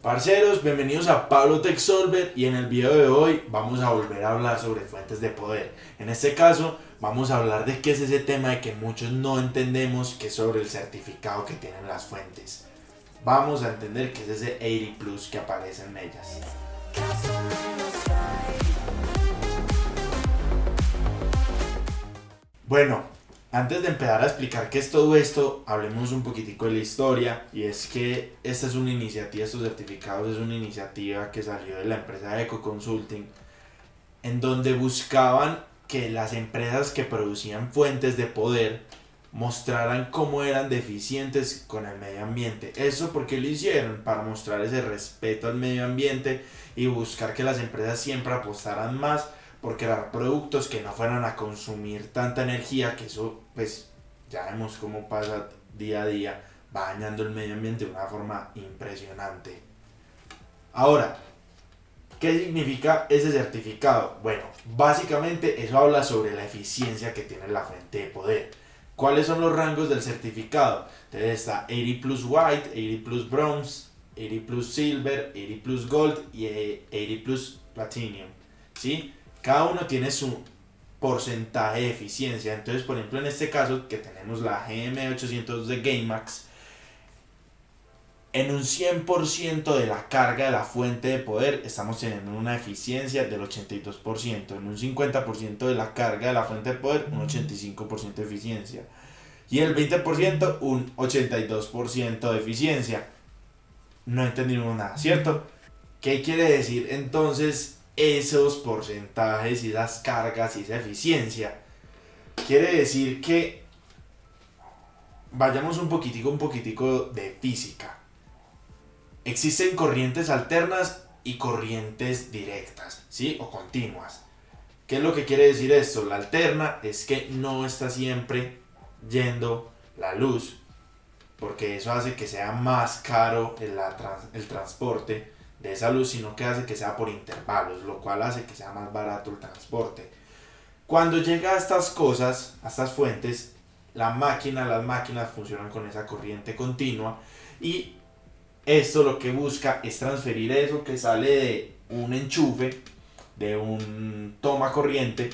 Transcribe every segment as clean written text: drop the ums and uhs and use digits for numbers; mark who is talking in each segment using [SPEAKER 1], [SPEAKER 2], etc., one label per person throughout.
[SPEAKER 1] Parceros, bienvenidos a Pablo Tech Solver y en el video de hoy vamos a volver a hablar sobre fuentes de poder. En este caso vamos a hablar de qué es ese tema de que muchos no entendemos, que es sobre el certificado que tienen las fuentes. Vamos a entender qué es ese 80 Plus que aparece en ellas. Bueno, antes de empezar a explicar qué es todo esto, hablemos un poquitico de la historia, y es que esta es una iniciativa, estos certificados es una iniciativa que salió de la empresa Eco Consulting, en donde buscaban que las empresas que producían fuentes de poder mostraran cómo eran deficientes con el medio ambiente. ¿Eso porque lo hicieron? Para mostrar ese respeto al medio ambiente y buscar que las empresas siempre apostaran más por crear productos que no fueran a consumir tanta energía, que eso pues ya vemos cómo pasa día a día, va dañando el medio ambiente de una forma impresionante. Ahora, ¿qué significa ese certificado? Bueno, básicamente eso habla sobre la eficiencia que tiene la fuente de poder. ¿Cuáles son los rangos del certificado? Entonces está 80 Plus White, 80 Plus Bronze, 80 Plus Silver, 80 Plus Gold y 80 Plus Platinum, ¿sí? Cada uno tiene su porcentaje de eficiencia. Entonces, por ejemplo, en este caso que tenemos la GM800 de GameMax, en un 100% de la carga de la fuente de poder estamos teniendo una eficiencia del 82%, en un 50% de la carga de la fuente de poder un 85% de eficiencia y el 20% un 82% de eficiencia. No entendimos nada, ¿cierto? ¿Qué quiere decir entonces esos porcentajes y esas cargas y esa eficiencia? Quiere decir que vayamos un poquitico de física. Existen corrientes alternas y corrientes directas, ¿sí? O continuas. ¿Qué es lo que quiere decir esto? La alterna es que no está siempre yendo la luz, porque eso hace que sea más caro el transporte de esa luz, sino que hace que sea por intervalos, lo cual hace que sea más barato el transporte. Cuando llega a estas cosas, a estas fuentes, las máquinas funcionan con esa corriente continua, y esto lo que busca es transferir eso que sale de un enchufe, de un toma corriente,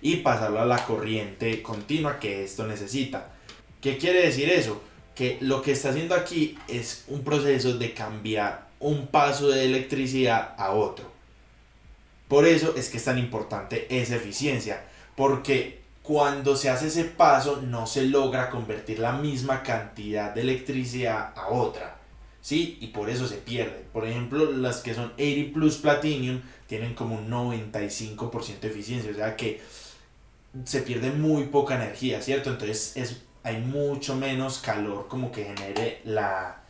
[SPEAKER 1] y pasarlo a la corriente continua que esto necesita. ¿Qué quiere decir eso? Que lo que está haciendo aquí es un proceso de cambiar un paso de electricidad a otro. Por eso es que es tan importante esa eficiencia, porque cuando se hace ese paso no se logra convertir la misma cantidad de electricidad a otra, ¿sí? Y por eso se pierde. Por ejemplo, las que son 80 Plus Platinum tienen como un 95% de eficiencia, o sea que se pierde muy poca energía, ¿cierto? Entonces hay mucho menos calor como que genere la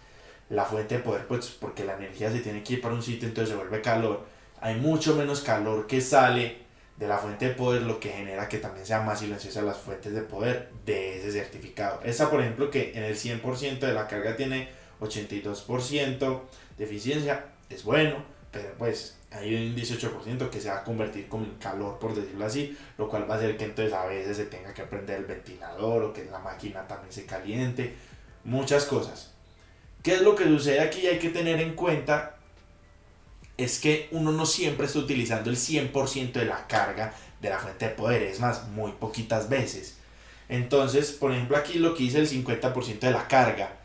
[SPEAKER 1] fuente de poder, pues porque la energía se tiene que ir para un sitio, entonces se vuelve calor. Hay mucho menos calor que sale de la fuente de poder, lo que genera que también sean más silenciosas las fuentes de poder de ese certificado. Esta, por ejemplo, que en el 100% de la carga tiene 82% de eficiencia, es bueno, pero pues hay un 18% que se va a convertir como en calor, por decirlo así, lo cual va a hacer que entonces a veces se tenga que prender el ventilador o que la máquina también se caliente, muchas cosas. ¿Qué es lo que sucede aquí? Y hay que tener en cuenta es que uno no siempre está utilizando el 100% de la carga de la fuente de poder, es más, muy poquitas veces. Entonces, por ejemplo, aquí lo que dice el 50% de la carga,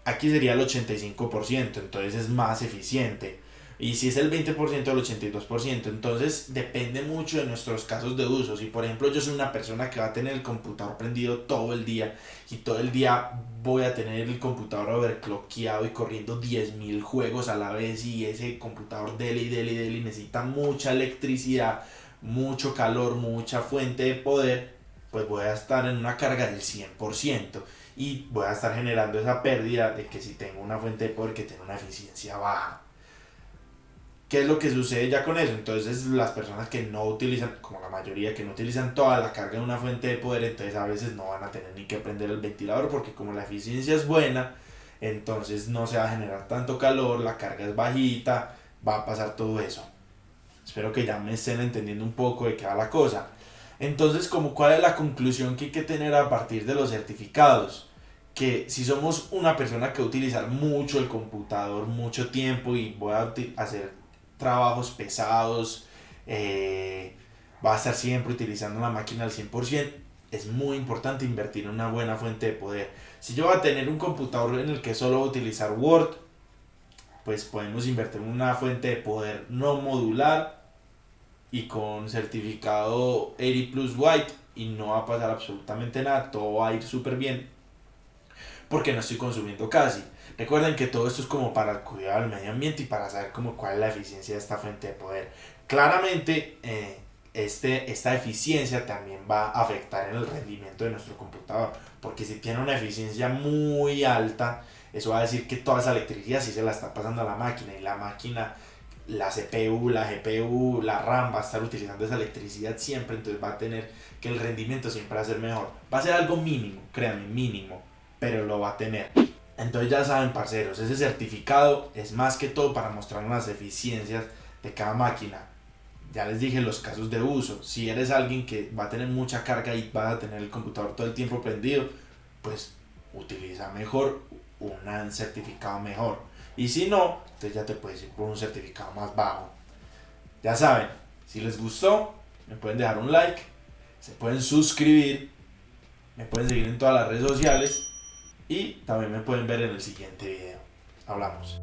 [SPEAKER 1] aquí sería el 85%, entonces es más eficiente. Y si es el 20% del 82%, entonces depende mucho de nuestros casos de uso. Si por ejemplo yo soy una persona que va a tener el computador prendido todo el día y todo el día voy a tener el computador overclockeado y corriendo 10.000 juegos a la vez, y ese computador dele y necesita mucha electricidad, mucho calor, mucha fuente de poder, pues voy a estar en una carga del 100% y voy a estar generando esa pérdida de que si tengo una fuente de poder que tiene una eficiencia baja. ¿Qué es lo que sucede ya con eso? Entonces las personas que no utilizan, como la mayoría, que no utilizan toda la carga de una fuente de poder, entonces a veces no van a tener ni que prender el ventilador, porque como la eficiencia es buena, entonces no se va a generar tanto calor, la carga es bajita, va a pasar todo eso. Espero que ya me estén entendiendo un poco de qué va la cosa. Entonces, ¿cuál es la conclusión que hay que tener a partir de los certificados? que si somos una persona que va a utilizar mucho el computador, mucho tiempo y voy a hacer trabajos pesados, va a estar siempre utilizando la máquina al 100%, es muy importante invertir en una buena fuente de poder. Si yo voy a tener un computador en el que solo voy a utilizar Word, pues podemos invertir en una fuente de poder no modular y con certificado 80 Plus White y no va a pasar absolutamente nada, todo va a ir súper bien porque no estoy consumiendo casi. Recuerden que todo esto es como para el cuidado del medio ambiente y para saber como cuál es la eficiencia de esta fuente de poder. Claramente, esta eficiencia también va a afectar en el rendimiento de nuestro computador, porque si tiene una eficiencia muy alta, eso va a decir que toda esa electricidad sí se la está pasando a la máquina y la máquina, la CPU, la GPU, la RAM va a estar utilizando esa electricidad siempre, entonces va a tener que el rendimiento siempre va a ser mejor. Va a ser algo mínimo, créanme, mínimo, pero lo va a tener. Entonces ya saben, parceros, ese certificado es más que todo para mostrar las eficiencias de cada máquina. Ya les dije los casos de uso. Si eres alguien que va a tener mucha carga y vas a tener el computador todo el tiempo prendido, pues utiliza mejor un certificado mejor. Y si no, entonces ya te puedes ir por un certificado más bajo. Ya saben, si les gustó, me pueden dejar un like, se pueden suscribir, me pueden seguir en todas las redes sociales y también me pueden ver en el siguiente video. Hablamos.